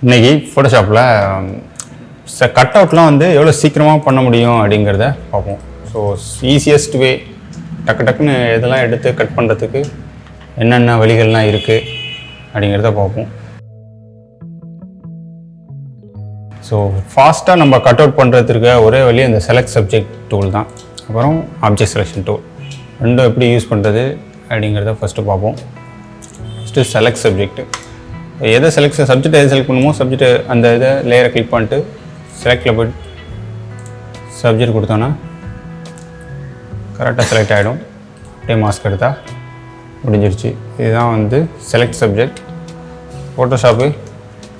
இன்றைக்கி ஃபோட்டோஷாப்பில் கட் அவுட்லாம் வந்து எவ்வளோ சீக்கிரமாக பண்ண முடியும் அப்படிங்கிறத பார்ப்போம். ஸோ ஈஸியஸ்ட் வே டக்குன்னு இதெல்லாம் எடுத்து கட் பண்ணுறதுக்கு என்னென்ன வழிகள்லாம் இருக்குது அப்படிங்கிறத பார்ப்போம். ஸோ ஃபாஸ்ட்டாக நம்ம கட் அவுட் பண்ணுறதுக்கு ஒரே வழி இந்த செலக்ட் சப்ஜெக்ட் டூல் தான். அப்புறம் ஆப்ஜெக்ட் செலெக்ஷன் டூல் ரெண்டும் எப்படி யூஸ் பண்ணுறது அப்படிங்கிறத ஃபஸ்ட்டு பார்ப்போம். First select subject. எதை சப்ஜெக்ட் எதை செலக்ட் பண்ணுமோ சப்ஜெக்ட் அந்த இதை லேயரை கிளிக் பண்ணிட்டு செலக்டில் போய்ட்டு சப்ஜெக்ட் கொடுத்தோன்னா கரெக்டாக செலக்ட் ஆகிடும். அப்படியே மாஸ்க் எடுத்தால் முடிஞ்சிருச்சு. இதுதான் வந்து செலக்ட் சப்ஜெக்ட். ஃபோட்டோஷாப்பு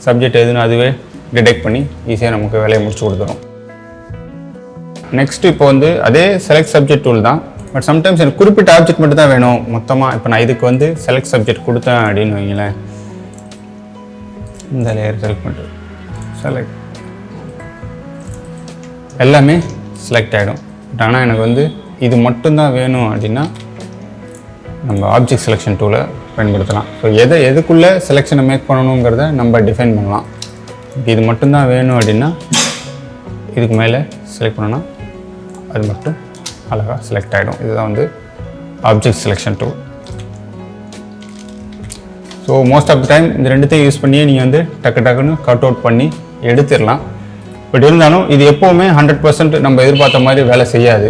சப்ஜெக்ட் எதுன்னு அதுவே டிடெக்ட் பண்ணி ஈஸியாக நமக்கு வேலையை முடிச்சு கொடுத்துரும். நெக்ஸ்ட்டு இப்போ வந்து அதே செலக்ட் சப்ஜெக்ட் டூல் தான். பட் சம்டைம்ஸ் எனக்கு குறிப்பிட்ட ஆப்ஜெக்ட் மட்டும் தான் வேணும் மொத்தமாக. இப்போ நான் இதுக்கு வந்து செலக்ட் சப்ஜெக்ட் கொடுத்தேன் அப்படின்னு வைங்களேன். இந்த லேயர் செலக்ட் பண்ணிட்டு செலக்ட் எல்லாமே செலக்ட் ஆகிடும். பட் ஆனால் எனக்கு வந்து இது மட்டும்தான் வேணும் அப்படின்னா நம்ம ஆப்ஜெக்ட் செலெக்ஷன் டூலை பயன்படுத்தலாம். ஸோ எதுக்குள்ளே செலெக்ஷனை மேக் பண்ணணுங்கிறத நம்ம டிஃபைன் பண்ணலாம். இது மட்டும்தான் வேணும் அப்படின்னா இதுக்கு மேலே செலக்ட் பண்ணோன்னா அது மட்டும் அழகாக செலக்ட் ஆகிடும். இதுதான் வந்து object selection tool. So most of the time இந்த ரெண்டுத்தையும் யூஸ் பண்ணியே நீங்கள் வந்து டக்குன்னு கட் அவுட் பண்ணி எடுத்துடலாம். பட் இருந்தாலும் இது எப்போவுமே 100% நம்ம எதிர்பார்த்த மாதிரி வேலை செய்யாது.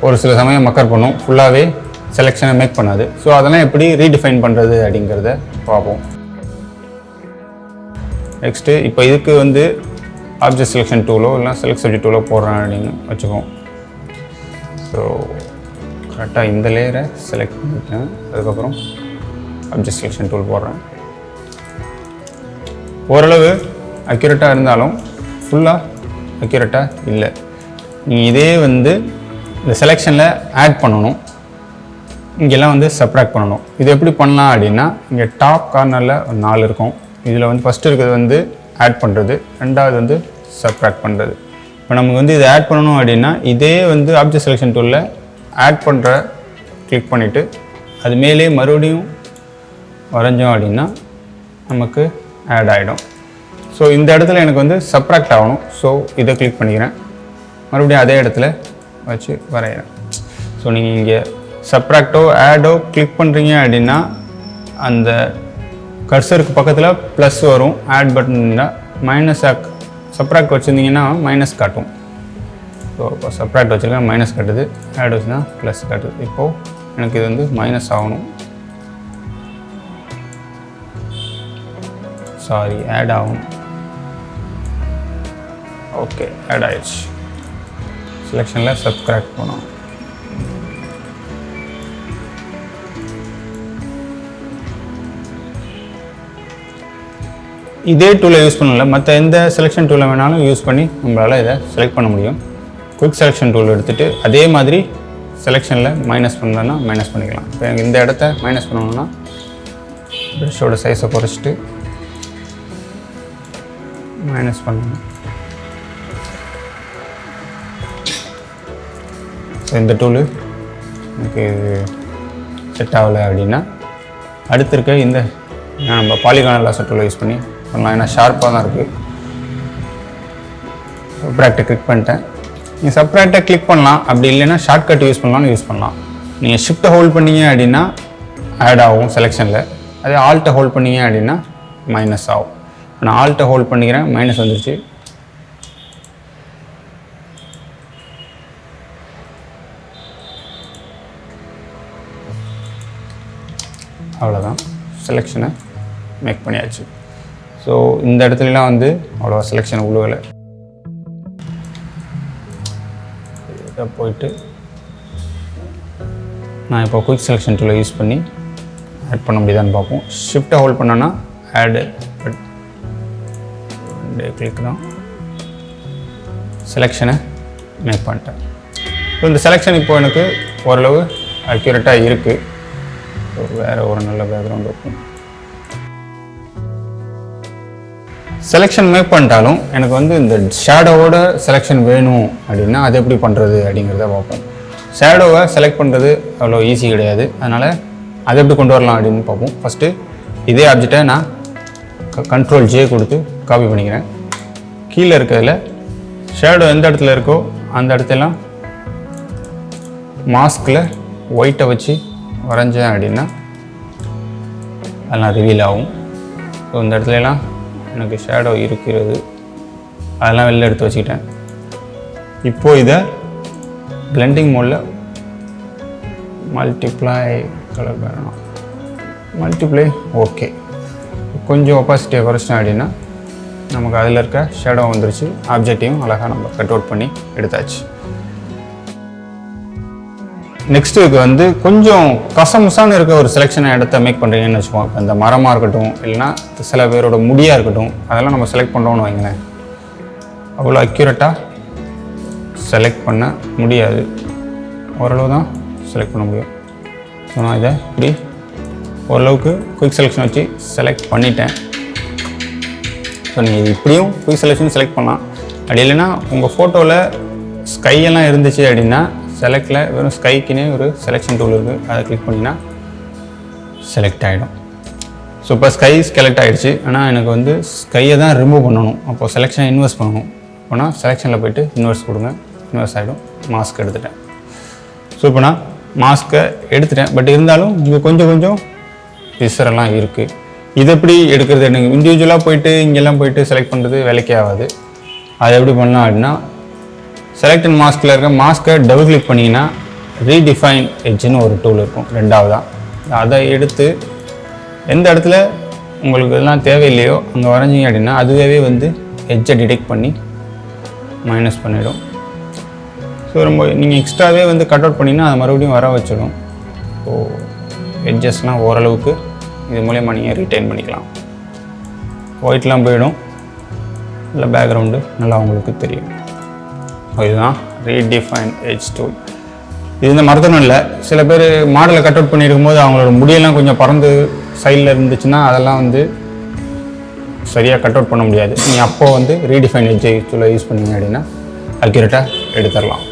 ஒரு சில சமயம் மக்கர் பண்ணும், ஃபுல்லாகவே செலெக்ஷனை மேக் பண்ணாது. ஸோ அதெல்லாம் எப்படி ரீடிஃபைன் பண்ணுறது அப்படிங்கிறத பார்ப்போம். நெக்ஸ்ட்டு இப்போ இதுக்கு வந்து ஆப்ஜெக்ட் செலெக்ஷன் டூலோ இல்லை செலக்ட் சப்ஜெக்ட் டூலோ போடுறேன் அப்படின்னு வச்சுக்கோம். ஸோ கரெக்டாக இந்த லேயரை செலக்ட் பண்ணிட்டேன். அதுக்கப்புறம் ஆப்ஜெக்ட் செலெக்ஷன் டூல் போடுறேன். ஓரளவு அக்யூரேட்டாக இருந்தாலும் ஃபுல்லாக அக்யூரேட்டாக இல்லை. நீங்கள் இதே வந்து இந்த செலெக்ஷனில் ஆட் பண்ணணும், இங்கெல்லாம் வந்து சப்ராக்ட் பண்ணணும். இது எப்படி பண்ணலாம் அப்படின்னா இங்கே டாப் கார்னரில் 4 இருக்கும். இதில் வந்து ஃபஸ்ட்டு இருக்கிறது வந்து ஆட் பண்ணுறது, ரெண்டாவது வந்து சப்ராக்ட் பண்ணுறது. இப்போ நமக்கு வந்து இதை ஆட் பண்ணணும் அப்படின்னா இதே வந்து ஆப்ஜெக்ட் செலெக்ஷன் டூலில் ஆட் பண்ணுற கிளிக் பண்ணிவிட்டு அது மேலே மறுபடியும் வரைஞ்சோம் அப்படின்னா நமக்கு ஆட் ஆகிடும். ஸோ இந்த இடத்துல எனக்கு வந்து சப்ராக்ட் ஆகணும். ஸோ இதை கிளிக் பண்ணிக்கிறேன், மறுபடியும் அதே இடத்துல வச்சு வரைகிறேன். ஸோ நீங்கள் இங்கே சப்ராக்டோ ஆடோ கிளிக் பண்ணுறீங்க அப்படின்னா அந்த கர்சருக்கு பக்கத்தில் ப்ளஸ் வரும். ஆட் பட்டன் மைனஸ் சப்ராக்ட் வச்சுருந்தீங்கன்னா மைனஸ் காட்டும். ஸோ இப்போ சப்ராக்ட் வச்சுருக்கேன், மைனஸ் காட்டுது. ஆட் வச்சுன்னா ப்ளஸ் காட்டுது. இப்போது எனக்கு இது வந்து மைனஸ் ஆகணும். சாரி, ஆட் ஆகும். ஓகே, ஆட் ஆயிடுச்சு. செலெக்ஷனில் சப்ராக்ட் பண்ணோம். இதே டூலை யூஸ் பண்ணல, மற்ற எந்த செலெக்ஷன் டூலை வேணாலும் யூஸ் பண்ணி நம்மளால் இதை செலக்ட் பண்ண முடியும். குயிக் செலெக்ஷன் டூல் எடுத்துகிட்டு அதே மாதிரி செலெக்ஷனில் மைனஸ் பண்ணலன்னா மைனஸ் பண்ணிக்கலாம். இப்போ எனக்கு இந்த இடத்த மைனஸ் பண்ணணும்னா ப்ரஷோட சைஸை குறைச்சிட்டு மைனஸ் பண்ணணும். இந்த டூலு எனக்கு செட் ஆகலை அப்படின்னா அடுத்து இருக்க இந்த நம்ம பாலிகான் லாசர் டூலை யூஸ் பண்ணி பண்ணலாம். ஏன்னா ஷார்ப்பாக தான் இருக்குது. சப்ராக்டை கிளிக் பண்ணிட்டேன். நீங்கள் சப்ராக்டை கிளிக் பண்ணலாம், அப்படி இல்லைன்னா ஷார்ட்கட் யூஸ் பண்ணலாம்னு யூஸ் பண்ணலாம். நீங்கள் ஷிஃப்ட்டை ஹோல்ட் பண்ணீங்க அப்படின்னா ஆட் ஆகும் செலெக்ஷனில். அதே ஆல்ட்டை ஹோல்ட் பண்ணீங்க அப்படின்னா மைனஸ் ஆகும். நான் ஆல்ட்டை ஹோல்ட் பண்ணிக்கிறேன், மைனஸ் வந்துருச்சு. அவ்வளோதான், செலெக்ஷனை மேக் பண்ணியாச்சு. ஸோ இந்த இடத்துலலாம் வந்து அவ்வளோவா செலெக்ஷன் உழுவலை. இதை போயிட்டு நான் இப்போ குயிக் செலெக்ஷன் டூலை யூஸ் பண்ணி ஆட் பண்ண முடியுதான்னு பார்ப்போம். ஷிஃப்ட்டை ஹோல்ட் பண்ணோன்னா ஆடு கிளிக் தான் செலெக்ஷனை மேக் பண்ணிட்டேன். ஸோ இந்த செலெக்ஷன் இப்போது எனக்கு ஓரளவு அக்யூரேட்டாக இருக்குது. ஸோ வேறு ஒரு நல்ல பேக்ரவுண்ட் இருக்கும். செலெக்ஷன் மேக் பண்ணிட்டாலும் எனக்கு வந்து இந்த ஷேடோவோட செலெக்ஷன் வேணும் அப்படின்னா அது எப்படி பண்ணுறது அப்படிங்கிறத பார்ப்போம். ஷேடோவை செலக்ட் பண்ணுறது அவ்வளோ ஈஸி கிடையாது. அதனால் அதை எப்படி கொண்டு வரலாம் அப்படின்னு பார்ப்போம். ஃபஸ்ட்டு இதே ஆப்ஜெக்டை நான் Ctrl J கொடுத்து காப்பி பண்ணிக்கிறேன். கீழே இருக்கிறதுல ஷேடோ எந்த இடத்துல இருக்கோ அந்த இடத்தெல்லாம் மாஸ்கில் ஒயிட்டை வச்சு வரைஞ்சேன் அப்படின்னா அதெல்லாம் ரிவீல் ஆகும். ஸோ இந்த இடத்துலலாம் எனக்கு ஷேடோ இருக்கிறது, அதெல்லாம் வெளில எடுத்து வச்சுக்கிட்டேன். இப்போது இதை பிளெண்டிங் மோடில் மல்டிப்ளை கலர் வேணும், மல்டிப்ளை ஓகே. கொஞ்சம் ஒப்பாசிட்டியை குறைச்சிட்டேன் அப்படின்னா நமக்கு அதில் இருக்க ஷேடோ வந்துருச்சு. ஆப்ஜெக்டையும் அழகாக நம்ம கட் அவுட் பண்ணி எடுத்தாச்சு. நெக்ஸ்ட்டு இதுக்கு வந்து கொஞ்சம் கசமுசான்னு இருக்க ஒரு செலெக்ஷனை இடத்த மேக் பண்ணுறீங்கன்னு வச்சுக்கோங்க. இப்போ இந்த மரமாக இருக்கட்டும், இல்லைனா சில பேரோட முடியாக இருக்கட்டும், அதெல்லாம் நம்ம செலக்ட் பண்ணுறோன்னு வைங்களேன், அவ்வளோ அக்யூரேட்டாக செலக்ட் பண்ண முடியாது. ஓரளவு தான் செலக்ட் பண்ண முடியும். ஸோ நான் இதை இப்படி ஓரளவுக்கு குயிக் செலெக்ஷன் வச்சு செலக்ட் பண்ணிட்டேன். ஸோ நீங்கள் இது இப்படியும் குயிக் செலெக்ஷன் செலக்ட் பண்ணலாம். அப்படி இல்லைன்னா உங்கள் ஃபோட்டோவில் ஸ்கையெல்லாம் இருந்துச்சு அப்படின்னா செலக்டில் வெறும் ஸ்கைக்குன்னே ஒரு செலெக்ஷன் டூல் இருக்குது, அதை கிளிக் பண்ணிங்கன்னா செலக்ட் ஆகிடும். ஸோ இப்போ ஸ்கை செலக்ட் ஆகிடுச்சு. ஆனால் எனக்கு வந்து ஸ்கையை தான் ரிமூவ் பண்ணணும். அப்போது செலெக்ஷனை இன்வெர்ஸ் பண்ணணும். அப்போனா செலெக்ஷனில் போய்ட்டு இன்வெர்ஸ் கொடுங்க, இன்வெர்ஸ் ஆகிடும். மாஸ்க் எடுத்துட்டேன். ஸோ இப்போ நான் மாஸ்க்கை எடுத்துட்டேன். பட் இருந்தாலும் இங்கே கொஞ்சம் பிசரெல்லாம் இருக்குது. இது எப்படி எடுக்கிறது? எனக்கு இண்டிவிஜுவலாக போய்ட்டு இங்கெல்லாம் போய்ட்டு செலக்ட் பண்ணுறது வேலைக்கே ஆகாது. அது எப்படி பண்ணலாம் அப்படின்னா, செலக்ட் அண்ட் மாஸ்கில் இருக்க மாஸ்க்கை டபுள் கிளிக் பண்ணிங்கன்னா ரீடிஃபைன் எட்ஜுன்னு ஒரு டூல் இருக்கும் ரெண்டாவதாக. அதை எடுத்து எந்த இடத்துல உங்களுக்கு இதெல்லாம் தேவையில்லையோ அங்கே வரைஞ்சிங்க அப்படின்னா அதுவே வந்து எட்ஜை டிடெக்ட் பண்ணி மைனஸ் பண்ணிவிடும். ஸோ ரொம்ப நீங்கள் எக்ஸ்ட்ராவே வந்து கட் அவுட் பண்ணிங்கன்னா அதை மறுபடியும் வர வச்சிடும். ஸோ எட்ஜஸ்லாம் ஓரளவுக்கு இது மூலயமா நீங்கள் ரீட்டைன் பண்ணிக்கலாம். ஒயிட்லாம் போயிடும், இல்லை பேக்ரவுண்டு நல்லா உங்களுக்கு தெரியும். ஸோ இதுதான் ரீடிஃபைன் எட்ஜ் டூல். இது இந்த மரத்தனும் இல்லை, சில பேர் மாடலை கட் அவுட் பண்ணியிருக்கும் போது அவங்களோட முடியெல்லாம் கொஞ்சம் பறந்து சைடில் இருந்துச்சுன்னா அதெல்லாம் வந்து சரியாக கட் அவுட் பண்ண முடியாது. நீங்கள் அப்போது வந்து ரீடிஃபைன் எட்ஜ் டூலை யூஸ் பண்ணிங்க அப்படின்னா அக்யூரேட்டாக எடுத்துடலாம்.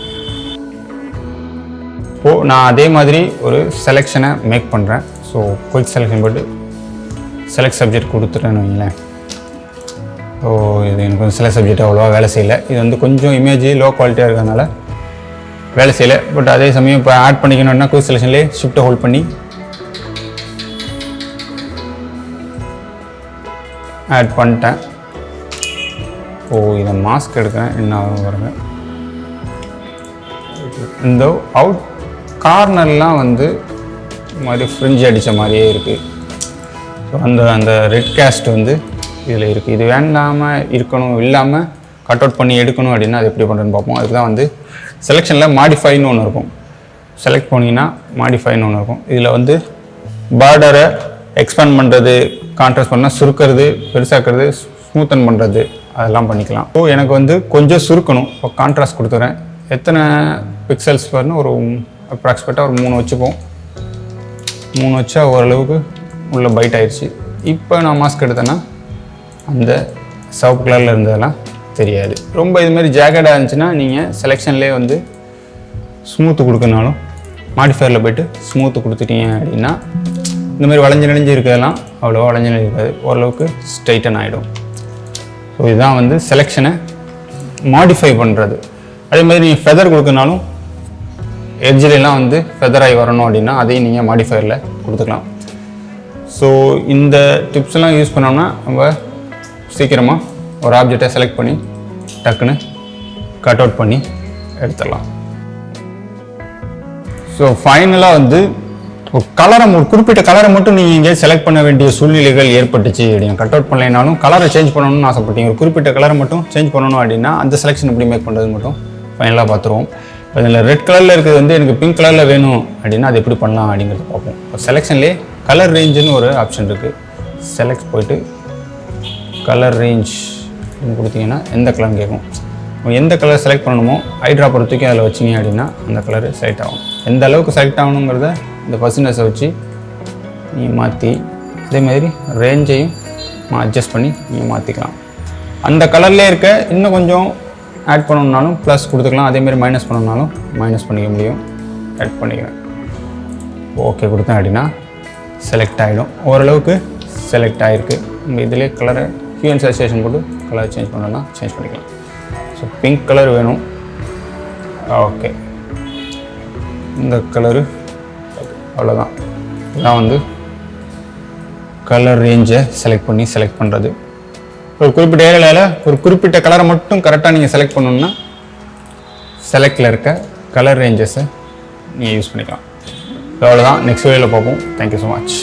இப்போது நான் அதே மாதிரி ஒரு செலெக்ஷனை மேக் பண்ணுறேன். ஸோ குயிக் செலெக்ஷன் போட்டு செலக்ட் சப்ஜெக்ட் கொடுத்துட்டேன்னு வைங்களேன். ஸோ இது எனக்கு வந்து சில சப்ஜெக்ட் அவ்வளோவா வேலை செய்யலை. இது வந்து கொஞ்சம் இமேஜ் லோ குவாலிட்டியாக இருக்கிறதுனால வேலை செய்யலை. பட் அதே சமயம் இப்போ ஆட் பண்ணிக்கணும்னா குயிக் செலெக்ஷன்லேயே ஷிஃப்ட்டை ஹோல்ட் பண்ணி ஆட் பண்ணிட்டேன். ஓ இதை மாஸ்க் எடுக்கிறேன், என்ன வருங்க இந்த அவுட் கார்னர்லாம் வந்து மாதிரி ஃப்ரிஞ்ச் அடித்த மாதிரியே இருக்குது. ஸோ அந்த ரெட் கேஸ்ட் வந்து இதில் இருக்குது. இது வேண்டாமல் இருக்கணும், இல்லாமல் கட் அவுட் பண்ணி எடுக்கணும் அப்படின்னா அது எப்படி பண்ணுறதுன்னு பார்ப்போம். அதுக்கு தான் வந்து செலெக்ஷனில் மாடிஃபைன்னு ஒன்று இருக்கும். செலக்ட் பண்ணிங்கன்னா மாடிஃபைன்னு ஒன்று இருக்கும். இதில் வந்து பார்டரை எக்ஸ்பேண்ட் பண்ணுறது, கான்ட்ராஸ்ட் பண்ணால் சுருக்கிறது, பெருசாக்குறது, ஸ்மூத்தன் பண்ணுறது, அதெல்லாம் பண்ணிக்கலாம். ஸோ எனக்கு வந்து கொஞ்சம் சுருக்கணும். இப்போ கான்ட்ராஸ்ட் கொடுத்துறேன். எத்தனை பிக்சல்ஸ் வரணும், ஒரு அப்ராக்சிமேட்டாக ஒரு 3 வச்சுப்போம். 3 வச்சா ஓரளவுக்கு உள்ள பைட் ஆயிடுச்சு. இப்போ நான் மாஸ்க் எடுத்தேன்னா அந்த சிவப்பு கலரில் இருந்ததெல்லாம் தெரியாது. ரொம்ப இதுமாரி ஜாக்கெட்டாக இருந்துச்சுன்னா நீங்கள் செலெக்ஷன்லேயே வந்து ஸ்மூத்து கொடுக்கனாலும் மாடிஃபயரில் போய்ட்டு ஸ்மூத்து கொடுத்துட்டீங்க அப்படின்னா இந்தமாதிரி வளைஞ்சு நெளிஞ்சு இருக்கிறதெல்லாம் அவ்வளோவா வளைஞ்சு நெளிஞ்சிருக்காது, ஓரளவுக்கு ஸ்ட்ரைட்டன் ஆகிடும். ஸோ இதுதான் வந்து செலெக்ஷனை மாடிஃபை பண்ணுறது. அதேமாதிரி நீங்கள் ஃபெதர் கொடுக்கனாலும் எட்ஜிலெலாம் வந்து ஃபெதராகி வரணும் அப்படின்னா அதையும் நீங்கள் மாடிஃபயரில் கொடுத்துக்கலாம். ஸோ இந்த டிப்ஸ்லாம் யூஸ் பண்ணோம்னா நம்ம சீக்கிரமாக ஒரு ஆப்ஜெக்டை செலக்ட் பண்ணி டக்குன்னு கட் அவுட் பண்ணி எடுத்துடலாம். ஸோ ஃபைனலாக வந்து ஒரு குறிப்பிட்ட கலரை மட்டும் நீங்கள் இங்கே செலக்ட் பண்ண வேண்டிய சூழ்நிலைகள் ஏற்பட்டுச்சு அப்படின்னா, கட் அவுட் பண்ணலைனாலும் கலரை சேஞ்ச் பண்ணணும்னு ஆசைப்பட்டீங்க, ஒரு குறிப்பிட்ட கலரை மட்டும் சேஞ்ச் பண்ணணும் அப்படின்னா அந்த செலெக்ஷன் எப்படி மேக் பண்ணுறது மட்டும் ஃபைனலாக பார்த்துருவோம். அதில் ரெட் கலரில் இருக்கிறது வந்து எனக்கு பிங்க் கலரில் வேணும் அப்படின்னா அது எப்படி பண்ணலாம் அப்படிங்கிறத பார்ப்போம். இப்போ செலெக்ஷன்லேயே கலர் ரேஞ்சுன்னு ஒரு ஆப்ஷன் இருக்குது. செலக்ட் போய்ட்டு கலர் ரேஞ்ச் கொடுத்தீங்கன்னா எந்த கலர்னு கேட்கும். எந்த கலர் செலக்ட் பண்ணணுமோ ஐட்ரா பொறுத்தவரைக்கும் அதில் வச்சிங்க அப்படின்னா அந்த கலரு செலக்ட் ஆகும். எந்த அளவுக்கு செலக்ட் ஆகணுங்கிறத இந்த பர்சன்டேஜை வச்சு நீங்கள் மாற்றி அதேமாதிரி ரேஞ்சையும் அட்ஜஸ்ட் பண்ணி நீங்கள் மாற்றிக்கலாம். அந்த கலர்லேயே இருக்க இன்னும் கொஞ்சம் ஆட் பண்ணணுன்னாலும் ப்ளஸ் கொடுத்துக்கலாம், அதேமாதிரி மைனஸ் பண்ணணுன்னாலும் மைனஸ் பண்ணிக்க முடியும். ஆட் பண்ணிக்கிறேன், ஓகே கொடுத்தேன் அப்படின்னா செலக்ட் ஆகிடும். ஓரளவுக்கு செலக்ட் ஆகிருக்கு. நம்ம இதிலே கலரை ஹியூ அண்ட் சேச்சுரேஷன் போட்டு கலர் சேஞ்ச் பண்ணணும்னா சேஞ்ச் பண்ணிக்கலாம். ஸோ பிங்க் கலர் வேணும். ஓகே, இந்த கலரு அவ்வளோதான். இதான் வந்து கலர் ரேஞ்சை செலக்ட் பண்ணுறது. ஒரு குறிப்பிட்ட ஏரியாவில் ஒரு குறிப்பிட்ட கலரை மட்டும் கரெக்டாக நீங்கள் செலக்ட் பண்ணணுன்னா செலக்டில் இருக்க கலர் ரேஞ்சஸை நீங்கள் யூஸ் பண்ணிக்கலாம். அவ்வளோதான். நெக்ஸ்ட் வீடியோவில் பார்ப்போம். Thank you so much.